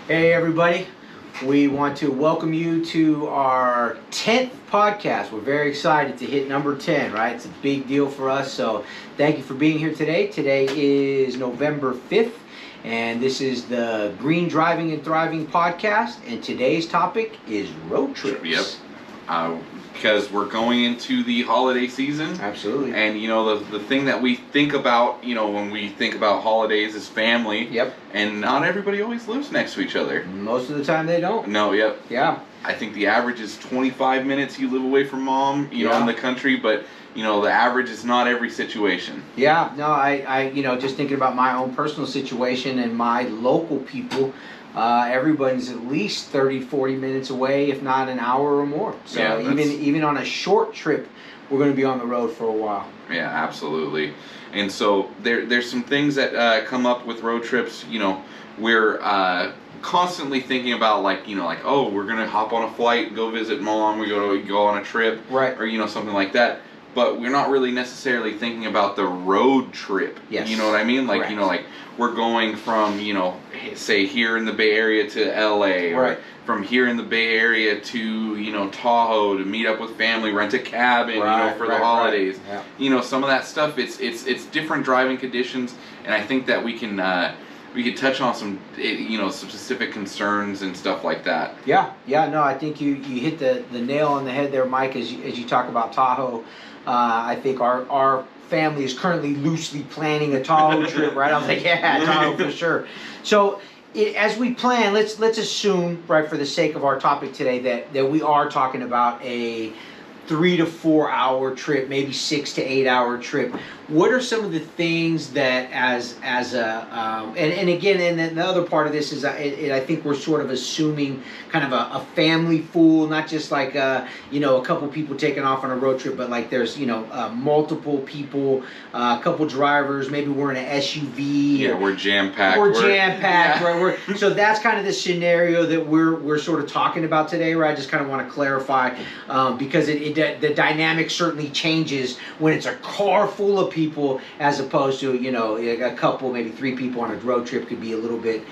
Hey everybody, we want to welcome you to our 10th podcast. We're very excited to hit number 10, right? It's a big deal for us, so thank you for being here today. Today is November 5th, and this is the Green Driving and Thriving podcast, and today's topic is road trips. Yep. Because we're going into the holiday season. Absolutely. And, you know, the thing that we think about, you know, when we think about holidays is family. Yep. And not everybody always lives next to each other. Most of the time they don't. No, yep. Yeah. I think the average is 25 minutes you live away from mom, you know, in the country, but, you know, the average is not every situation. Yeah, no, I you know, just thinking about my own personal situation and my local people, everybody's at least 30, 40 minutes away, if not an hour or more. So Yeah, even on a short trip, we're going to be on the road for a while. Yeah, absolutely. And so there's some things that come up with road trips. You know, we're constantly thinking about, like, you know, like, oh, we're going to hop on a flight, go visit mom, we go on a trip, right, or, you know, something like that. But we're not really necessarily thinking about the road trip. Yes. You know what I mean? Like, Correct. you know, like we're going from, you know, say here in the Bay Area to LA, right, or from here in the Bay Area to, you know, Tahoe to meet up with family, rent a cabin, right, you know, for right, the holidays. Right. Yeah. You know, some of that stuff, it's different driving conditions, and I think that we can touch on some, you know, some specific concerns and stuff like that. Yeah, no, I think you hit the nail on the head there, Mike, as you talk about Tahoe. I think our family is currently loosely planning a Tahoe trip, right? I was like, yeah, Tahoe for sure. So as we plan, let's assume, right, for the sake of our topic today, that we are talking about a 3 to 4 hour trip, maybe 6 to 8 hour trip. What are some of the things that as a and again, and then the other part of this is I think we're sort of assuming kind of a family full, not just like you know, a couple people taking off on a road trip, but like there's, you know, multiple people, a couple drivers, maybe we're in an SUV. Yeah, we're jam packed. We're jam packed, yeah. right? So that's kind of the scenario that we're sort of talking about today, right? I just kind of want to clarify because the dynamic certainly changes when it's a car full of people as opposed to, you know, a couple, maybe 3 people on a road trip could be a little bit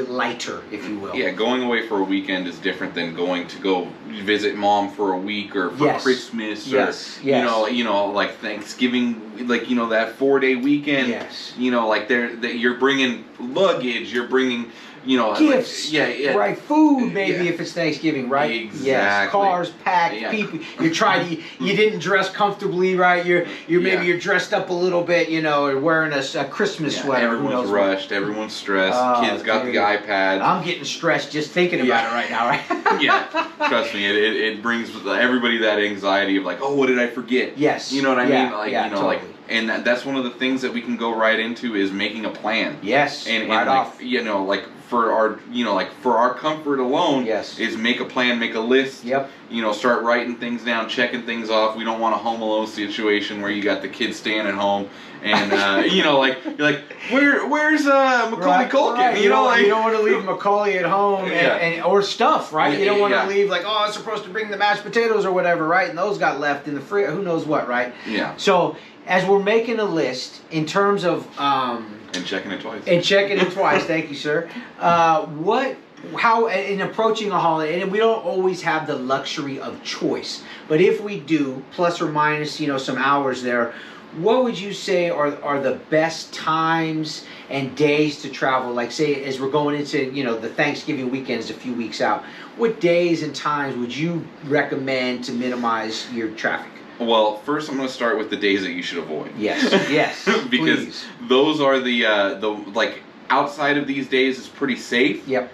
lighter, if you will. Yeah, going away for a weekend is different than going to go visit mom for a week or for Christmas or you know, like Thanksgiving, like, you know, that 4-day weekend. Yes. You know, like you're bringing luggage, you're bringing, you know, gifts, like, right? Food, maybe if it's Thanksgiving, right? Exactly. Yes. Cars packed, people. You didn't dress comfortably, right? Maybe you're dressed up a little bit, you know, or wearing a Christmas sweater. Everyone's rushed, everyone's stressed. Kids got the iPad. I'm getting stressed just thinking about it right now, right? Yeah, trust me, it brings everybody that anxiety of like, oh, what did I forget? Yes. You know what I mean? Like, you know, totally. like. And that's one of the things that we can go right into is making a plan. Yes, and right like, off. You know, like for our comfort alone. Yes. Is make a plan, make a list. Yep. You know, start writing things down, checking things off. We don't want a Home Alone situation where you got the kids staying at home and you know, like you're like, where's Macaulay Culkin? Right. You know, like you don't want to leave Macaulay at home or stuff, right? Yeah, you don't want to leave like, oh, I was supposed to bring the mashed potatoes or whatever, right? And those got left in the fridge. Who knows what, right? Yeah. So as we're making a list in terms of and checking it twice. Thank you, sir. How in approaching a holiday, and we don't always have the luxury of choice, but if we do, plus or minus, you know, some hours there, what would you say are the best times and days to travel? Like, say, as we're going into, you know, the Thanksgiving weekend is a few weeks out. What days and times would you recommend to minimize your traffic? Well, first I'm going to start with the days that you should avoid. Yes, because please. Those are the like outside of these days is pretty safe. Yep.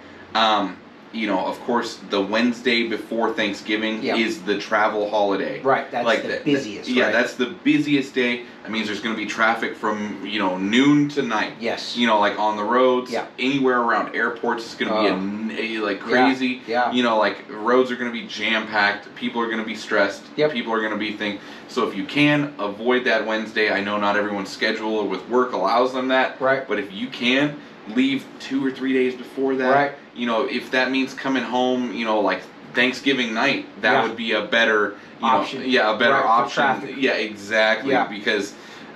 You know, of course, the Wednesday before Thanksgiving is the travel holiday. Right, that's like the busiest. Yeah, right? That's the busiest day. That means there's going to be traffic from, you know, noon to night. Yes. You know, like on the roads, yeah. Anywhere around airports, it's going to be like crazy. Yeah. You know, like roads are going to be jam-packed. People are going to be stressed. Yep. People are going to be so if you can, avoid that Wednesday. I know not everyone's schedule or with work allows them that. Right. But if you can, leave 2 or 3 days before that. Right. You know, if that means coming home, you know, like Thanksgiving night, that would be a better option. A better option. Traffic. Yeah, exactly. Yeah. Because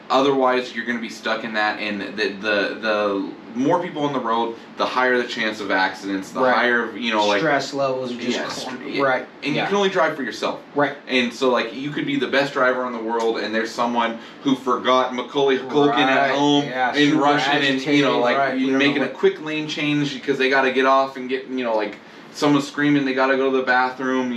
Otherwise, you're going to be stuck in that, and the more people on the road, the higher the chance of accidents, the higher, like stress levels are just right. And you can only drive for yourself. Right. And so, like, you could be the best driver in the world, and there's someone who forgot Macaulay Culkin at home and rushing, and making a quick lane change because they got to get off and get, like, someone's screaming they got to go to the bathroom.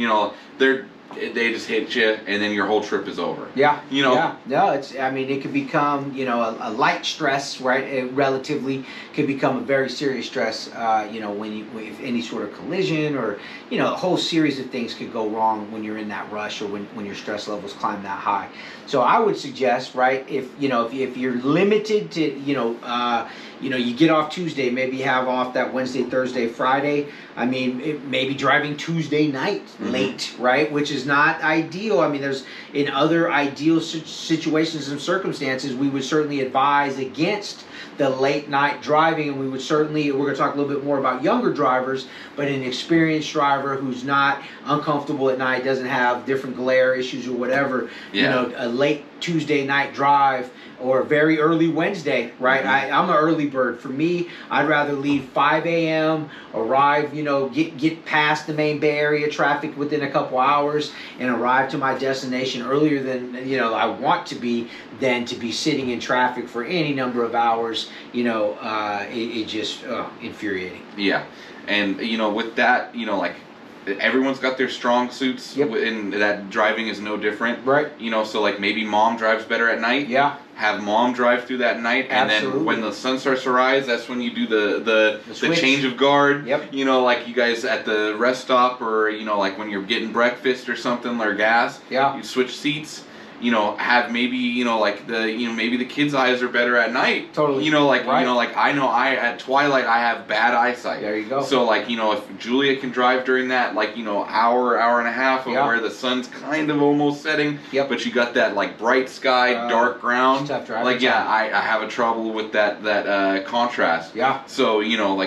They just hit you, and then your whole trip is over. Yeah. Yeah. No, it could become, a light stress, right? It relatively could become a very serious stress, if any sort of collision or, a whole series of things could go wrong when you're in that rush or when your stress levels climb that high. So I would suggest, right, if you're limited to, you get off Tuesday, maybe have off that Wednesday, Thursday, Friday. Maybe driving Tuesday night late, right? Which is not ideal. There's in other ideal situations and circumstances, we would certainly advise against the late night driving, and we're going to talk a little bit more about younger drivers, but an experienced driver who's not uncomfortable at night, doesn't have different glare issues or whatever, a late Tuesday night drive or a very early Wednesday, right? I'm an early bird. For me, I'd rather leave 5 a.m., arrive, get past the main Bay Area traffic within a couple hours and arrive to my destination earlier than, I want to be, than to be sitting in traffic for any number of hours. It just infuriating. Yeah. And, with that, everyone's got their strong suits, and that driving is no different. Right. So like maybe mom drives better at night. Yeah. Have mom drive through that night, and then when the sun starts to rise, that's when you do the change of guard. Yep. Like you guys at the rest stop, or like when you're getting breakfast or something or gas. Yeah. You switch seats. Have maybe maybe the kids' eyes are better at night. Totally. I at twilight I have bad eyesight. There you go. So if Julia can drive during that hour and a half of where the sun's kind of almost setting, but you got that bright sky, dark ground. Tough driving. I have a trouble with that contrast. Yeah. So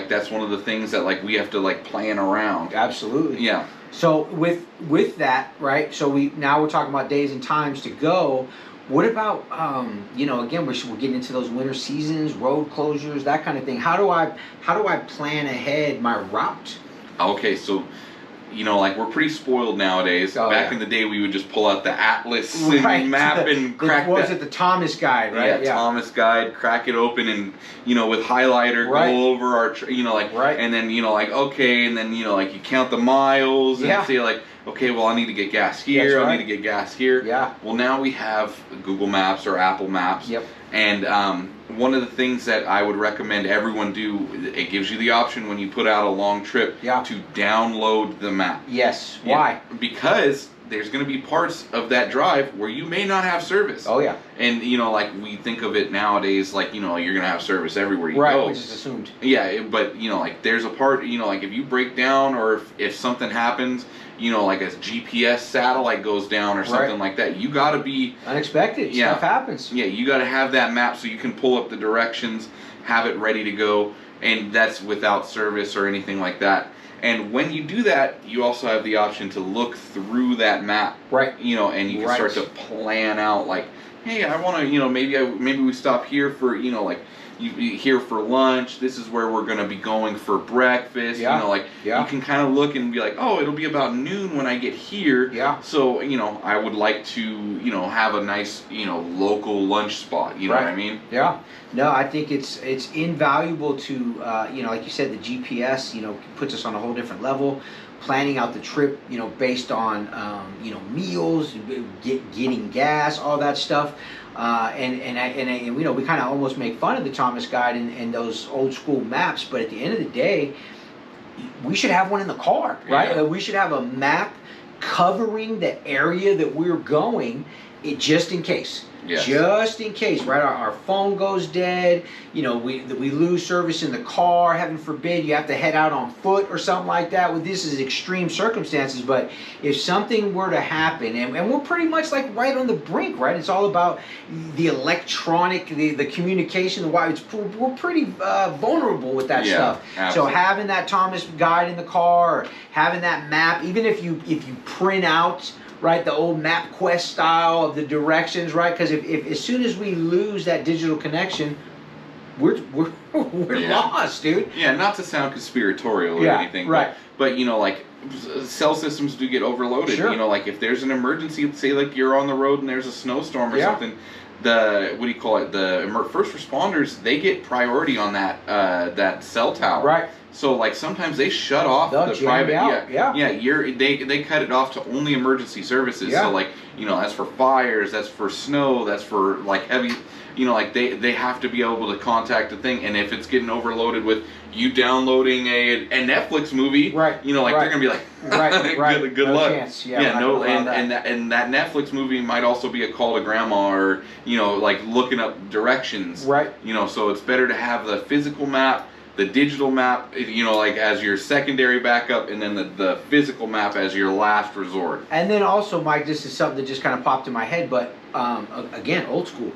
that's one of the things that we have to plan around. Absolutely. Yeah. So with that, right? So we're talking about days and times to go. What about again, we're getting into those winter seasons, road closures, that kind of thing. How do I plan ahead my route? Okay, so we're pretty spoiled nowadays. Back in the day, we would just pull out the atlas and map and crack. What was it? The Thomas Guide, right? Yeah, Thomas Guide. Crack it open and with highlighter go over our and then okay, and then you count the miles and say okay, well I need to get gas here. I need to get gas here. Yeah. Well, now we have Google Maps or Apple Maps. Yep. And one of the things that I would recommend everyone do, it gives you the option when you put out a long trip to download the map. Yes. Why? Because there's going to be parts of that drive where you may not have service. Oh yeah. And we think of it nowadays you're going to have service everywhere you go. Right, which is assumed. Yeah, but there's a part if you break down or if something happens, a GPS satellite goes down or something like that, you got to be unexpected. Stuff happens. Yeah, you got to have that map so you can pull up the directions, have it ready to go, and that's without service or anything like that. And when you do that, you also have the option to look through that map, right? And you can start to plan out hey, I want to, maybe we stop here for, you here for lunch. This is where we're going to be going for breakfast. You can kind of look and be oh, it'll be about noon when I get here. Yeah. So, I would like to, have a nice, local lunch spot. You know what I mean? Yeah. No, I think it's invaluable to, like you said, the GPS, puts us on a whole different level. Planning out the trip, based on, meals, getting gas, all that stuff. And we kind of almost make fun of the Thomas Guide and those old school maps, but at the end of the day, we should have one in the car, right? We should have a map covering the area that we're going, just in case. Yes. Just in case, right? Our phone goes dead. We lose service in the car. Heaven forbid you have to head out on foot or something like that. Well, this is extreme circumstances, but if something were to happen, and we're pretty much right on the brink, right? It's all about the electronic, the communication, we're pretty vulnerable with that stuff. Absolutely. So having that Thomas Guide in the car, or having that map, even if you print out right? The old MapQuest style of the directions, right? Because if as soon as we lose that digital connection, we're lost, dude. Yeah, not to sound conspiratorial or Yeah, anything, right. but you know, like cell systems do get overloaded. Sure. You know, like if there's an emergency, say like you're on the road and there's a snowstorm or Yeah. something, the what do you call it? The first responders, they get priority on that cell tower. Right. So like sometimes they shut off They'll the jam private. you out, yeah. They cut it off to only emergency services. Yeah. So like, you know, that's for fires, that's for snow, that's for like heavy. You know, like they have to be able to contact the thing, and if it's getting overloaded with you downloading a Netflix movie, Right, you know, like right. they're gonna be like, right. good No luck. chance. Yeah, we're not no, gonna allow and that Netflix movie might also be a call to grandma, or you know, like looking up directions. Right. You know, so it's better to have the physical map, the digital map, you know, like as your secondary backup, and then the physical map as your last resort. And then also, Mike, this is something that just kind of popped in my head, but again, old school.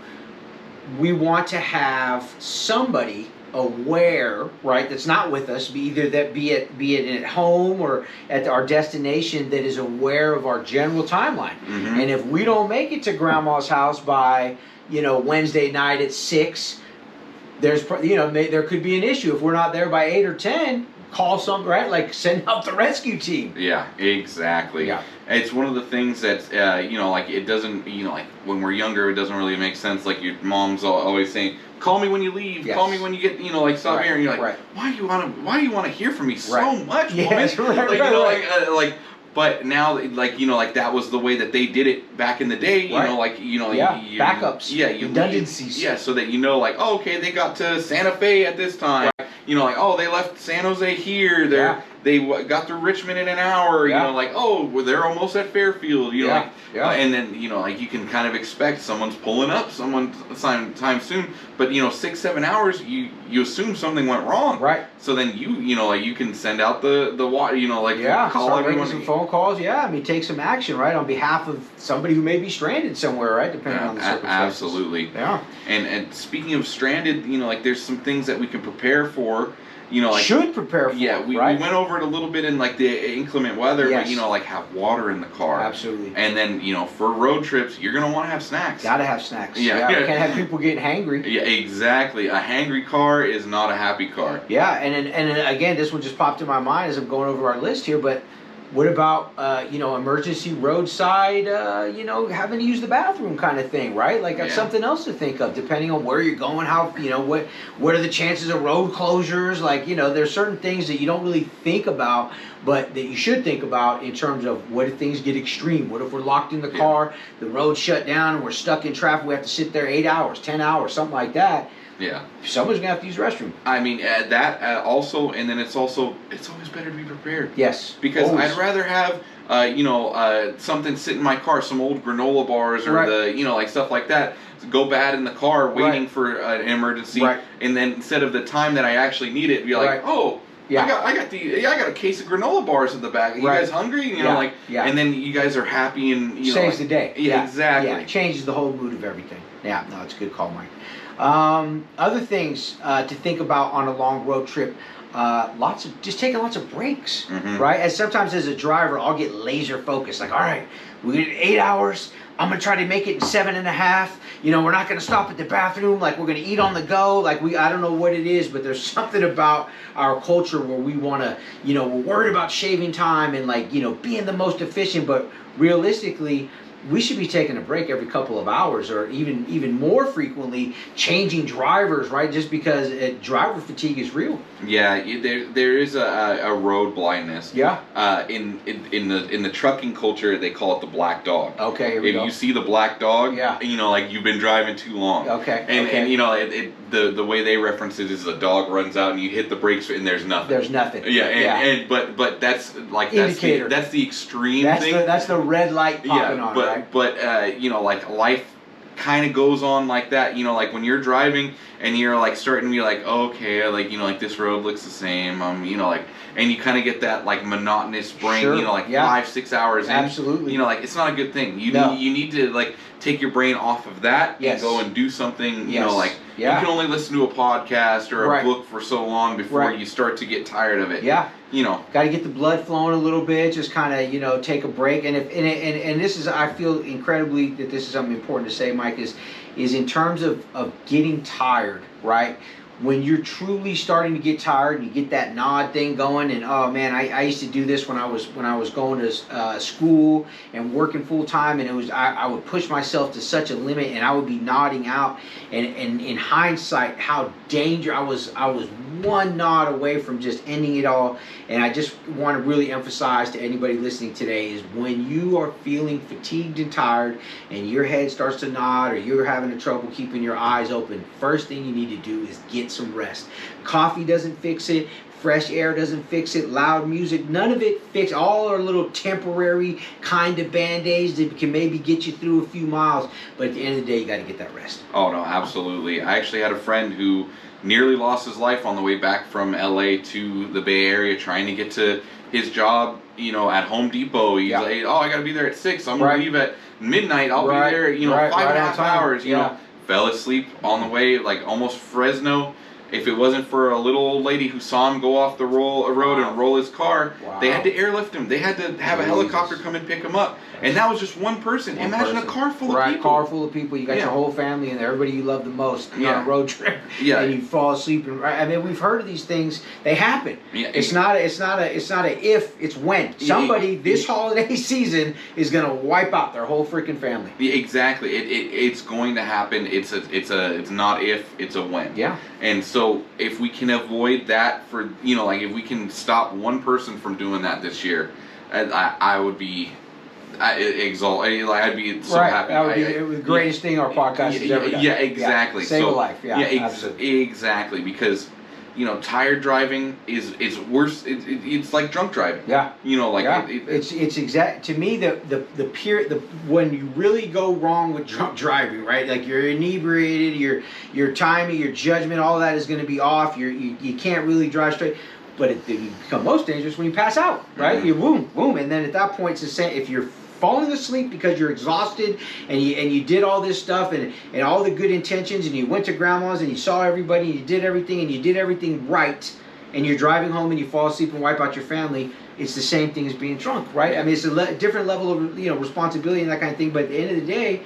We want to have somebody aware, right? That's not with us, be it at home or at our destination, that is aware of our general timeline. Mhm. And if we don't make it to Grandma's house by Wednesday night at 6, there's there could be an issue if we're not there by 8 or 10. Call right? Like send out the rescue team. Yeah, exactly. Yeah. It's one of the things that, like it doesn't, like when we're younger, it doesn't really make sense. Like your mom's always saying, call me when you leave, Yes. call me when you get, like stop Right, here. And you're like, right. why do you want to hear from me so Right. much, Yes, woman? right, Like, right. like, but now, like that was the way that they did it back in the day. Right. Yeah, backups, Yeah, you redundancies. Yeah, so that like, oh, okay, they got to Santa Fe at this time. Right. Like, oh, they left San Jose here. Yeah. They got to Richmond in an hour. Yeah. Like, oh, well, they're almost at Fairfield. Yeah. Yeah. And then like you can kind of expect someone's pulling up sometime soon. But 6-7 hours, you assume something went wrong. Right. So then you can send out the Yeah, call start everyone. making some phone calls. Yeah, I mean, take some action, right, on behalf of somebody who may be stranded somewhere, right, depending on the circumstances. Absolutely. Yeah. And speaking of stranded, like there's some things that we can prepare for. Like Should prepare for. Yeah, we right? went over it a little bit in like the inclement weather, Yes. but like have water in the car. Absolutely. And then for road trips, you're gonna want to have snacks. Gotta have snacks. Yeah. You can't have people getting hangry. Yeah, exactly. A hangry car is not a happy car. Yeah, and then again, this one just popped in my mind as I'm going over our list here, but what about emergency roadside, having to use the bathroom kind of thing, right? Like that's something else to think of, depending on where you're going, how what are the chances of road closures? Like there's certain things that you don't really think about, but that you should think about in terms of what if things get extreme? What if we're locked in the car, the road's shut down, and we're stuck in traffic? We have to sit there 8 hours, 10 hours, something like that. Yeah. Someone's gonna have to use the restroom. I mean that also, and then it's always better to be prepared. Yes. Because always. I'd rather have something sit in my car, some old granola bars or Right. like stuff like that, go bad in the car waiting Right. for an emergency, Right. and then instead of the time that I actually need it, be like, Right. oh. Yeah. I got a case of granola bars in the back. You Right. guys hungry? Yeah. And then you guys are happy and saves the day. Yeah, exactly. Yeah, it changes the whole mood of everything. Yeah, no, it's a good call, Mike. Other things to think about on a long road trip. Just taking lots of breaks, Mhm. right? And sometimes as a driver, I'll get laser focused. Like, all right, we did 8 hours. I'm gonna try to make it in 7.5. We're not gonna stop at the bathroom. Like, we're gonna eat on the go. Like, I don't know what it is, but there's something about our culture where we wanna, we're worried about shaving time and being the most efficient. But realistically, we should be taking a break every couple of hours, or even more frequently, changing drivers, right? Just because driver fatigue is real. Yeah, there is a road blindness. Yeah. In the trucking culture, they call it the black dog. Okay, here we If go. you see the black dog, Yeah. like you've been driving too long. Okay, And okay. and the way they reference it is the dog runs out and you hit the brakes and there's nothing. There's nothing. Yeah, but that's like Indicator. that's the extreme That's thing. that's the red light popping on, right? But like life kind of goes on like that. Like when you're driving and you're like starting to be like, okay, like this road looks the same. And you kind of get that like monotonous brain. Sure, yeah. 5-6 hours in. Absolutely. Like it's not a good thing. You No. need to like take your brain off of that Yes. and go and do something. Yes. Yeah. You can only listen to a podcast or a Right. book for so long before Right. you start to get tired of it. Yeah. You know. Got to get the blood flowing a little bit. Just kind of, you know, take a break. And and this is, I feel incredibly that this is something important to say, Mike, is in terms of getting tired, right? When you're truly starting to get tired, you get that nod thing going, and oh man, I used to do this when I was going to school and working full time, and it was I would push myself to such a limit, and I would be nodding out, and in hindsight, how dangerous I was one nod away from just ending it all. And I just want to really emphasize to anybody listening today is when you are feeling fatigued and tired, and your head starts to nod, or you're having trouble keeping your eyes open, first thing you need to do is get some rest. Coffee doesn't fix it. Fresh air doesn't fix it. Loud music, none of it fix. All are little temporary kind of band-aids that can maybe get you through a few miles. But at the end of the day, you got to get that rest. Oh no, absolutely. I actually had a friend who nearly lost his life on the way back from LA to the Bay Area trying to get to his job, you know, at Home Depot. He's like, oh, I got to be there at 6. I'm going to leave at midnight. I'll be there, you know, 5.5 hours, you know. Fell asleep on the way, like almost Fresno. If it wasn't for a little old lady who saw him go off the road and roll his car, they had to airlift him. They had to have a helicopter come and pick him up. And that was just one person. Imagine a car full of people. Car full of people. You got your whole family and everybody you love the most on a road trip. Yeah. And you fall asleep. And I mean, we've heard of these things. They happen. Yeah. It's not a if. It's when. Somebody this holiday season is gonna wipe out their whole freaking family. Yeah, exactly. It's going to happen. It's not if, it's a when. Yeah. And so if we can avoid that for, you know, like if we can stop one person from doing that this year, I would be exalted. Like, I'd be so happy. That would be the greatest thing our podcast has ever done. Yeah, exactly. Save a life. Yeah, exactly. Because, you know, tired driving is worse. It's like drunk driving. Yeah. You know, like it's exact to me the when you really go wrong with drunk driving, right? Like you're inebriated, your timing, your judgment, all that is going to be off. You can't really drive straight. But it become most dangerous when you pass out, right? Mm-hmm. You boom, and then at that point, it's the same. If you're falling asleep because you're exhausted and you did all this stuff and all the good intentions, and you went to grandma's and you saw everybody and you did everything right, and you're driving home and you fall asleep and wipe out your family, it's the same thing as being drunk, right? I mean, it's a different level of responsibility and that kind of thing. But at the end of the day,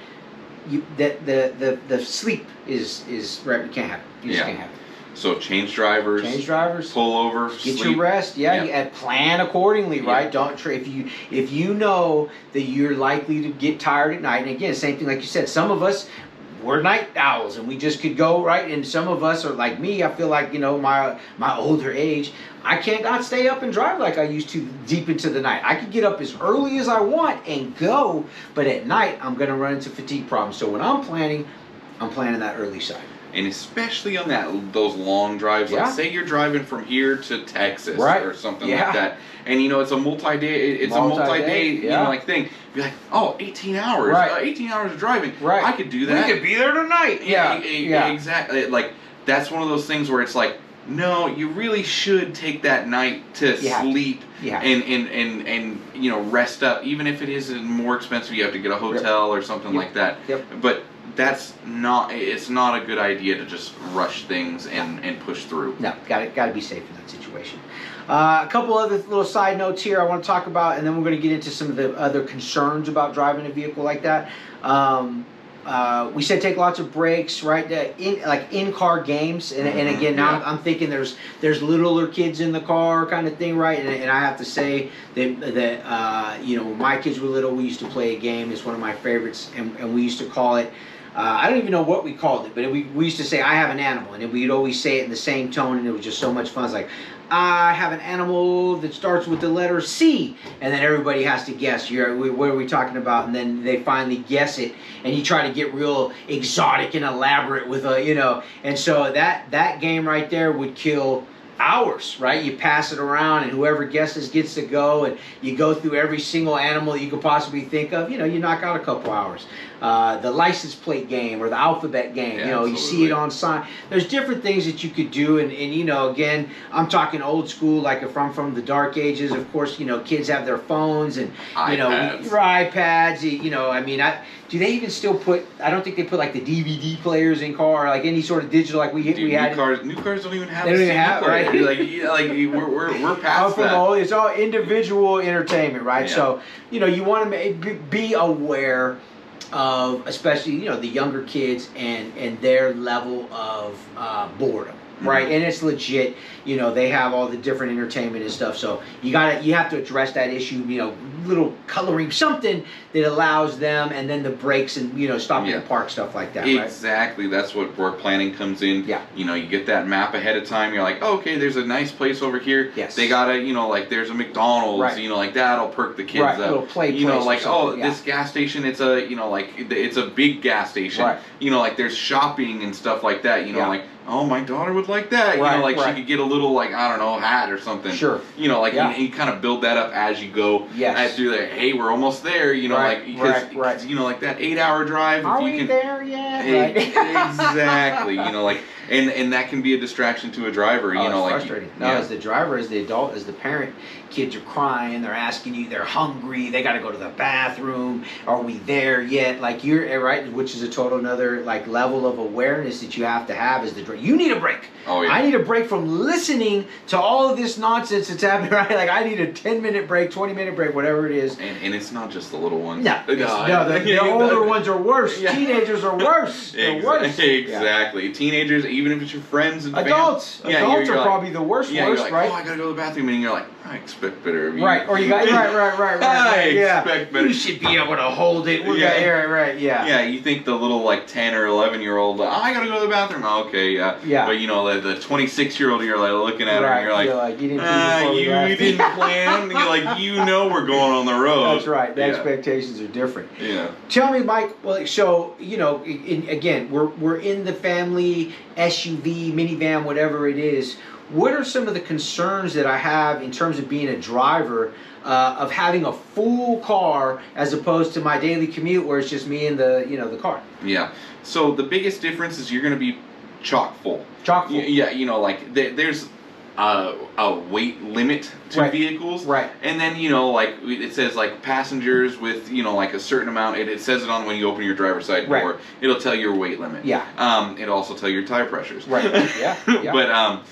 the sleep is right. You can't have it. You just can't have it. So change drivers. Pull over. Get sleep. your rest. And plan accordingly, right? Don't if you know that you're likely to get tired at night. And again, same thing like you said. Some of us, we're night owls, and we just could go right. And some of us are like me. I feel like my older age, I can't not stay up and drive like I used to deep into the night. I could get up as early as I want and go, but at night I'm going to run into fatigue problems. So when I'm planning that early side. And especially on those long drives, like say you're driving from here to Texas or something like that, and it's a multi-day, like thing. Be like, oh, 18 hours, 18 hours of driving, I could do that. We could be there tonight. Exactly. Like that's one of those things where it's like, no, you really should take that night to sleep and rest up, even if it is more expensive. You have to get a hotel or something like that. But it's not a good idea to just rush things and push through. No, got to be safe in that situation. A couple other little side notes here I want to talk about, and then we're going to get into some of the other concerns about driving a vehicle like that. We said take lots of breaks, right? In-car games, and again, now I'm thinking there's littler kids in the car kind of thing, right? And I have to say that when my kids were little, we used to play a game. It's one of my favorites, and we used to call it. I don't even know what we called it, but we used to say, I have an animal, and we'd always say it in the same tone, and it was just so much fun. It's like, I have an animal that starts with the letter C, and then everybody has to guess, what are we talking about? And then they finally guess it, and you try to get real exotic and elaborate with and so that game right there would kill hours, right? You pass it around, and whoever guesses gets to go, and you go through every single animal that you could possibly think of. You knock out a couple hours. The license plate game or the alphabet game. Yeah, you see it on sign. There's different things that you could do, and again, I'm talking old school. Like if I'm from the dark ages, of course, kids have their phones and iPads. Do they even still put? I don't think they put like the DVD players in car, or like any sort of digital like we had. New cars don't even have. They don't even have, right? We're past that. It's all individual entertainment, right? Yeah. So you want to be aware of, especially the younger kids and their level of boredom. Right, and it's legit. They have all the different entertainment and stuff. So you have to address that issue. Little coloring, something that allows them, and then the breaks and stop in the park, stuff like that. Exactly, right? That's where planning comes in. Yeah. You get that map ahead of time. You're like, oh, okay, there's a nice place over here. Yes. They got like there's a McDonald's. Right. Like that'll perk the kids right. up. A little play place. Like this gas station. It's a it's a big gas station. Right. Like there's shopping and stuff like that. Like. Oh, my daughter would like that. Right, she could get a little, I don't know, hat or something. Sure. You kind of build that up as you go. Yes. As you're like, hey, we're almost there. Right, because like that 8-hour drive. Are if you we can, there yet? Right. Exactly. And that can be a distraction to a driver. It's frustrating. As the driver, as the adult, as the parent, kids are crying. They're asking you. They're hungry. They got to go to the bathroom. Are we there yet? Like you're right, which is a total another level of awareness that you have to have as the driver. You need a break. Oh yeah. I need a break from listening to all of this nonsense that's happening. Right? Like I need a 10-minute break, 20-minute break, whatever it is. And it's not just the little ones. No, the older ones are worse. Yeah. Teenagers are worse. They're worse. Exactly. Yeah. Teenagers, even if it's your friends and adults. Family. Adults are probably the worst. You're worst, like, right? Oh, I gotta go to the bathroom, and you're like, I expect better of you. Right. Or you got right. I expect better. You should be able to hold it. Right. Yeah. Yeah. You think the little 10 or 11-year-old, I gotta go to the bathroom. Oh, okay. Yeah. But the 26-year-old, you're looking at her, and you're like, you didn't plan. You're we're going on the road. That's right. The expectations are different. Yeah. Tell me, Mike. Well, so again, we're in the family SUV, minivan, whatever it is. What are some of the concerns that I have in terms of being a driver of having a full car as opposed to my daily commute where it's just me and the car? Yeah. So the biggest difference is you're going to be chock full. Chock full. Yeah. There's a weight limit to vehicles. Right. And then it says passengers with a certain amount. It says it on when you open your driver's side door. Right. It'll tell your weight limit. Yeah. It'll also tell your tire pressures. Right. Yeah. But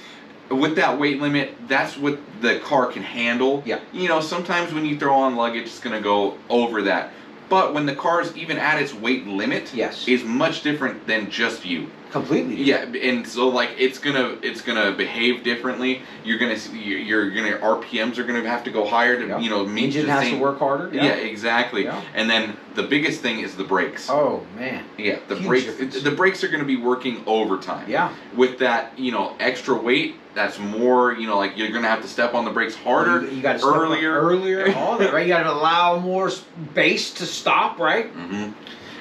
with that weight limit, that's what the car can handle. Yeah. Sometimes when you throw on luggage, it's going to go over that. But when the car's even at its weight limit, is much different than just you. Completely. Yeah, and so it's gonna behave differently. Your RPMs are gonna have to go higher to meet engine the has same. to work harder. Yeah, exactly. Yeah. And then the biggest thing is the brakes. Oh man. Yeah, the Huge brakes. difference. The brakes are gonna be working overtime. Yeah. With that extra weight, that's more you're gonna have to step on the brakes harder. You got to earlier. All that, right? You got to allow more space to stop, right? Mm-hmm.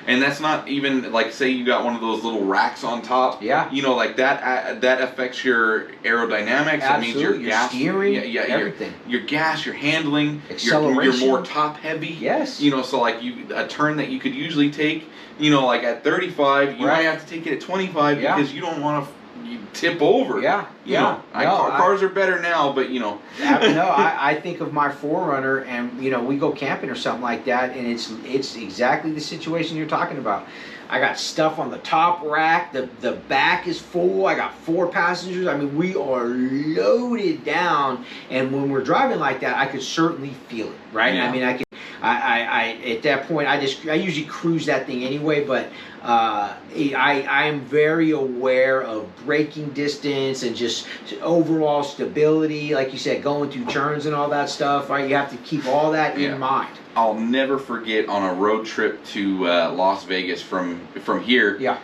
And that's not even say you got one of those little racks on top. Yeah. That affects your aerodynamics. Absolutely. That means your gas, steering. Everything. Your gas, your handling, acceleration. You're more top heavy. Yes. So a turn that you could usually take, at 35, you might have to take it at 25 because you don't want to tip over. Cars are better now, but I think of my 4Runner, and we go camping or something like that, and it's exactly the situation you're talking about. I got stuff on the top rack. The back is full. I got 4 passengers. I mean, we are loaded down. And when we're driving like that, I could certainly feel it, right? Yeah. I mean, I at that point, I usually cruise that thing anyway. But I am very aware of braking distance and just overall stability. Like you said, going through turns and all that stuff. Right? You have to keep all that in mind. I'll never forget on a road trip to Las Vegas from here. Yeah.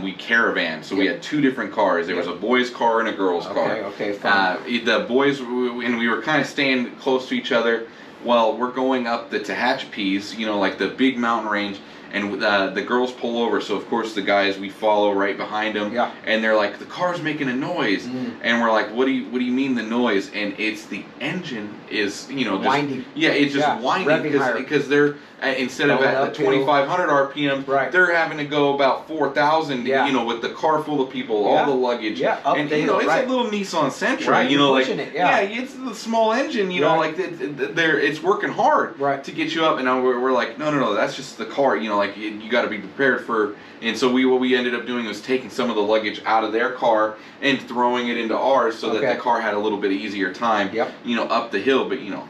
We caravan, so we had 2 different cars. There was a boys' car and a girls' car. Okay, fine. The boys, and we were kind of staying close to each other. Well, we're going up the Tehachapi's, the big mountain range, and the girls pull over. So of course the guys, we follow right behind them, Yeah. and they're like, the car's making a noise, and we're like, what do you mean the noise? And it's the engine is, you know, just, Winding. yeah, it's just winding Revving higher. because they're instead of Going at the uphill. 2,500 RPM, Right. they're having to go about 4,000, Yeah. you know, with the car full of people, Yeah. all the luggage. Yeah, up and the you know, hill, it's right. a little Nissan Sentra, Right, you know, you're like pushing it, yeah. it's the small engine, you know, Right. like it's working hard Right. to get you up, and now we're like, no, that's just the car, you know, like you got to be prepared for. And so what we ended up doing was taking some of the luggage out of their car and throwing it into ours, so that Okay. the car had a little bit easier time, Yep. you know, up the hill. But you know,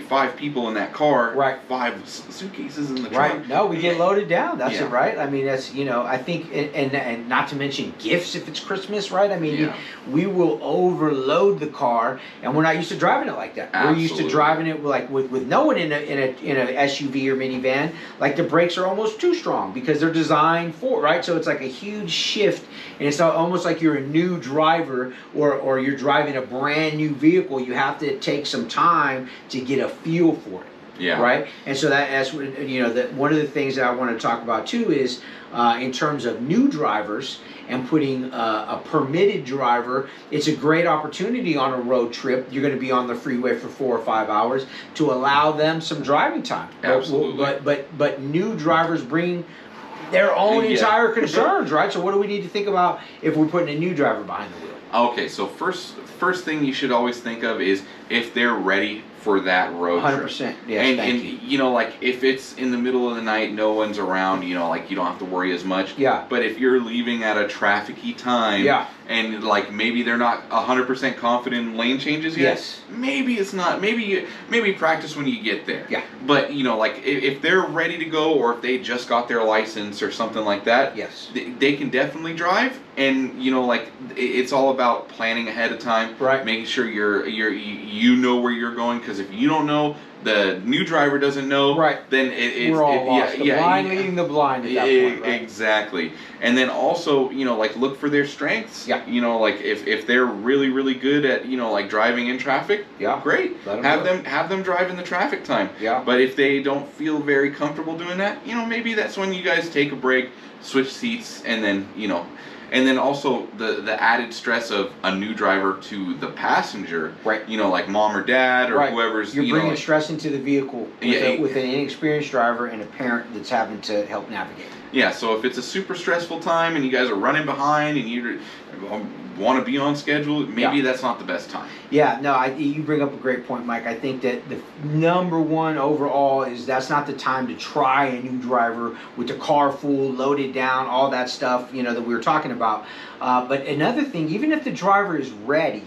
five people in that car, Right. 5 suitcases in the trunk. Right. No, we get loaded down. That's Yeah. it, right? I mean, that's, you know, I think, and not to mention gifts if it's Christmas, right? I mean, Yeah. we will overload the car, and we're not used to driving it like that. We're used to Absolutely. driving it like with no one in a SUV or minivan. Like the brakes are almost too strong because they're designed for, right? So it's like a huge shift, and it's almost like you're a new driver, or you're driving a brand new vehicle. You have to take some time to get a feel for it. Yeah. Right, and so that's what, you know, that one of the things that I want to talk about too is in terms of new drivers and putting a permitted driver. It's a great opportunity on a road trip. You're going to be on the freeway for 4 or 5 hours to allow them some driving time. Absolutely. But new drivers bring their own Yeah. entire concerns, right? So what do we need to think about if we're putting a new driver behind the wheel? Okay, so first thing you should always think of is if they're ready for that road trip. 100%. Yes, and thank you. you know, like if it's in the middle of the night, no one's around, you know, like you don't have to worry as much. Yeah. But if you're leaving at a trafficy time, Yeah. and like maybe they're not 100% confident in lane changes yet, Yes. maybe it's not. Maybe practice when you get there. Yeah. But you know, like if they're ready to go, or if they just got their license or something like that, Yes. they can definitely drive. And you know, like it's all about planning ahead of time, Right. making sure you know where you're going, because if you don't know, the new driver doesn't know, Right. then We're all lost. The blind leading the blind at that point, right? Exactly. And then also, you know, like look for their strengths. Yeah. You know, like if they're really good at, you know, like driving in traffic, Yeah. great. Let 'em Have do it. have them drive in the traffic time. Yeah. But if they don't feel very comfortable doing that, you know, maybe that's when you guys take a break, switch seats, and then, you know, and then also the added stress of a new driver to the passenger, Right. you know, like mom or dad or Right. whoever's, You're you bringing know, stress into the vehicle with, Yeah, with an inexperienced driver and a parent that's having to help navigate. yeah. So if it's a super stressful time and you guys are running behind and you want to be on schedule, maybe Yeah. that's not the best time. Yeah, no, you bring up a great point, Mike. I think that the number one overall is that's not the time to try a new driver with the car full, loaded down, all that stuff, you know, that we were talking about. But another thing, even if the driver is ready,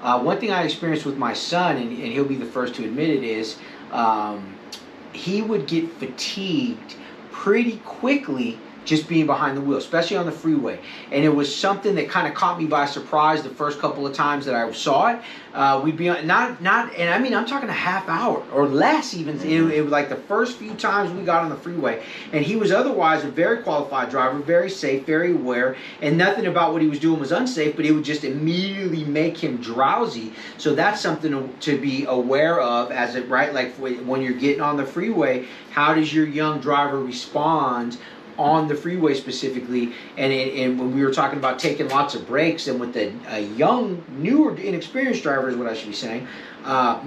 one thing I experienced with my son, and he'll be the first to admit it, is he would get fatigued pretty quickly just being behind the wheel, especially on the freeway. And it was something that kind of caught me by surprise the first couple of times that I saw it. We'd be on, not, and I mean, I'm talking a half hour or less even. It was like the first few times we got on the freeway. And he was otherwise a very qualified driver, very safe, very aware, and nothing about what he was doing was unsafe, but it would just immediately make him drowsy. So that's something to be aware of as it, right? Like when you're getting on the freeway, how does your young driver respond on the freeway specifically? And when we were talking about taking lots of breaks, and with the young, newer, inexperienced driver is what I should be saying,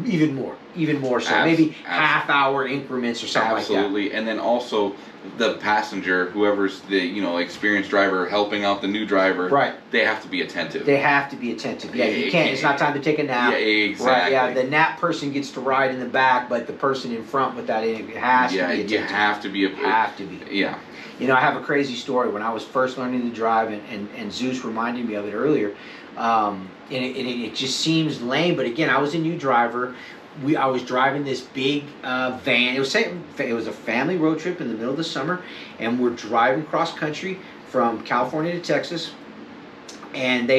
even more so. Maybe half-hour increments or something like that. Absolutely. And then also the passenger, whoever's the, you know, experienced driver helping out the new driver, Right. they have to be attentive. They have to be attentive. Yeah, you can't. It's not time to take a nap. Yeah, exactly. Right, yeah, the nap person gets to ride in the back, but the person in front with that it has to be attentive. you have to be. Have to be. Yeah. You know, I have a crazy story. When I was first learning to drive, and Zeus reminded me of it earlier, and it just seems lame, but again, I was a new driver. I was driving this big van. It was a family road trip in the middle of the summer, and we're driving cross country from California to Texas. And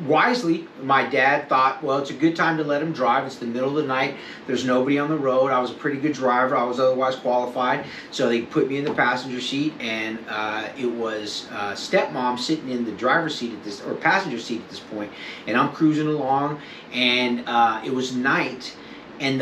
wisely, my dad thought, well, it's a good time to let him drive. It's the middle of the night. There's nobody on the road. I was a pretty good driver. I was otherwise qualified. So they put me in the passenger seat, and it was stepmom sitting in the driver's seat or passenger seat at this point. And I'm cruising along, and it was night. and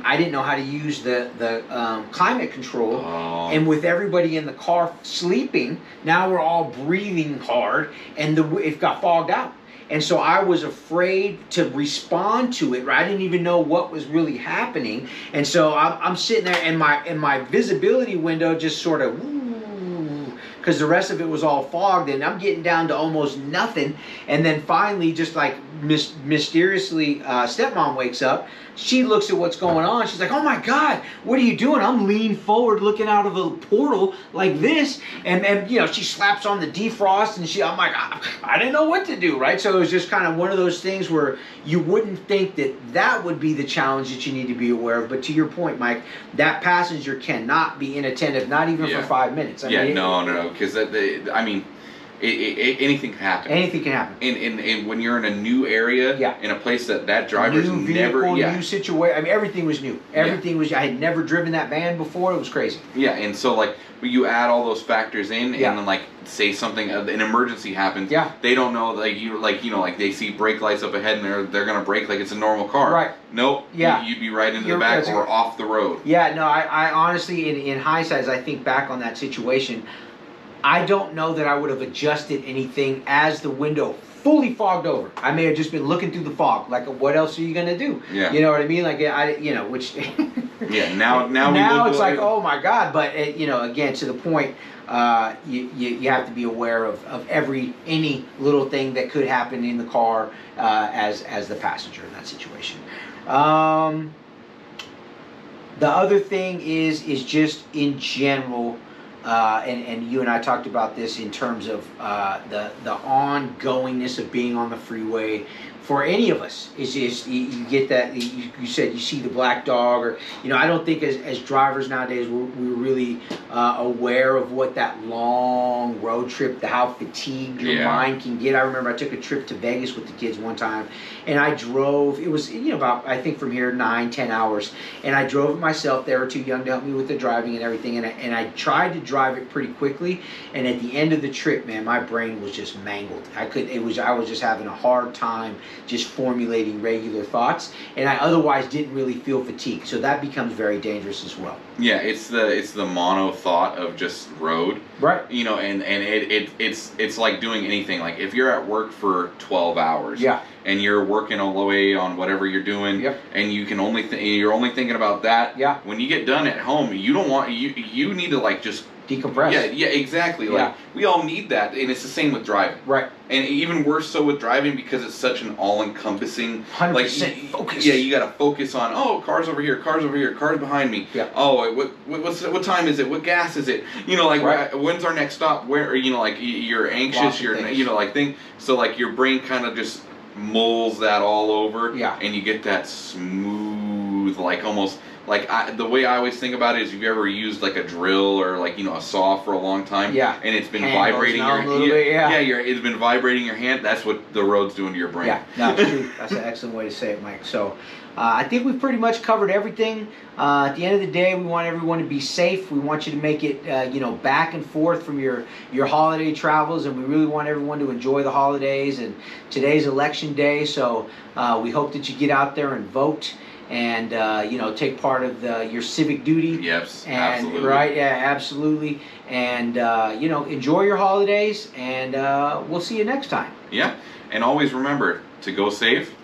I didn't know how to use the climate control. Oh. And with everybody in the car sleeping, now we're all breathing hard, and it got fogged out. And so I was afraid to respond to it. Right? I didn't even know what was really happening. And so I'm sitting there, and my visibility window just sort of, because the rest of it was all fogged, and I'm getting down to almost nothing. And then finally, just like mysteriously, stepmom wakes up. She looks at what's going on. She's like, "Oh my God, what are you doing?" I'm leaning forward, looking out of a portal like this, and you know, she slaps on the defrost, and I'm like, I didn't know what to do, right? So it was just kind of one of those things where you wouldn't think that would be the challenge that you need to be aware of. But to your point, Mike, that passenger cannot be inattentive, not even for 5 minutes. I mean, no, because I mean. Anything can happen. Anything can happen. And when you're in a new area, in a place that driver's new vehicle, never, new situation. I mean, everything was new. Everything was. I had never driven that van before. It was crazy. Yeah, and so like when you add all those factors in, and then like say something, an emergency happens. Yeah. They don't know, like they see brake lights up ahead, and they're gonna brake like it's a normal car. Right. Nope. Yeah. You'd be right into the back or off the road. Yeah. No. I honestly, in hindsight, as I think back on that situation, I don't know that I would have adjusted anything as the window fully fogged over. I may have just been looking through the fog. Like, what else are you gonna do? Yeah. You know what I mean? Like, which. Yeah. Now it's like, oh my God! But again, to the point, you have to be aware of any little thing that could happen in the car as the passenger in that situation. The other thing is just in general. And you and I talked about this in terms of the ongoingness of being on the freeway. For any of us, is just you get that you said you see the black dog, or I don't think as drivers nowadays we're really aware of what that long road trip, how fatigued your mind can get. I remember I took a trip to Vegas with the kids one time, and I drove. It was about, I think, from here 9-10 hours, and I drove it myself. They were too young to help me with the driving and everything, and I tried to drive it pretty quickly. And at the end of the trip, man, my brain was just mangled. I was just having a hard time just formulating regular thoughts, and I otherwise didn't really feel fatigue. So that becomes very dangerous as well. Yeah, it's the mono thought of just road. Right. And it's like doing anything. Like if you're at work for 12 hours. Yeah. And you're working all the way on whatever you're doing. Yep. And you can you're only thinking about that. Yeah. When you get done at home, you don't want you need to like just decompress. Yeah, exactly. Like we all need that, and it's the same with driving. Right. And even worse so with driving, because it's such an all-encompassing. 100% focus. Yeah, you got to focus on. Oh, cars over here, cars behind me. Yeah. Oh, what time is it? What gas is it? When's our next stop? Where you're anxious. You're So like your brain kind of just mulls that all over. Yeah. And you get that smooth, like almost. Like the way I always think about it is, if you ever used like a drill or a saw for a long time, and it's been vibrating it's been vibrating your hand. That's what the road's doing to your brain. Yeah, no, it's true. That's an excellent way to say it, Mike. So I think we've pretty much covered everything. At the end of the day, we want everyone to be safe. We want you to make it back and forth from your holiday travels, and we really want everyone to enjoy the holidays. And today's election day, so we hope that you get out there and vote. And take part of your civic duty. Yes, and, absolutely. Right, yeah, absolutely. And enjoy your holidays, and we'll see you next time. Yeah, and always remember to go safe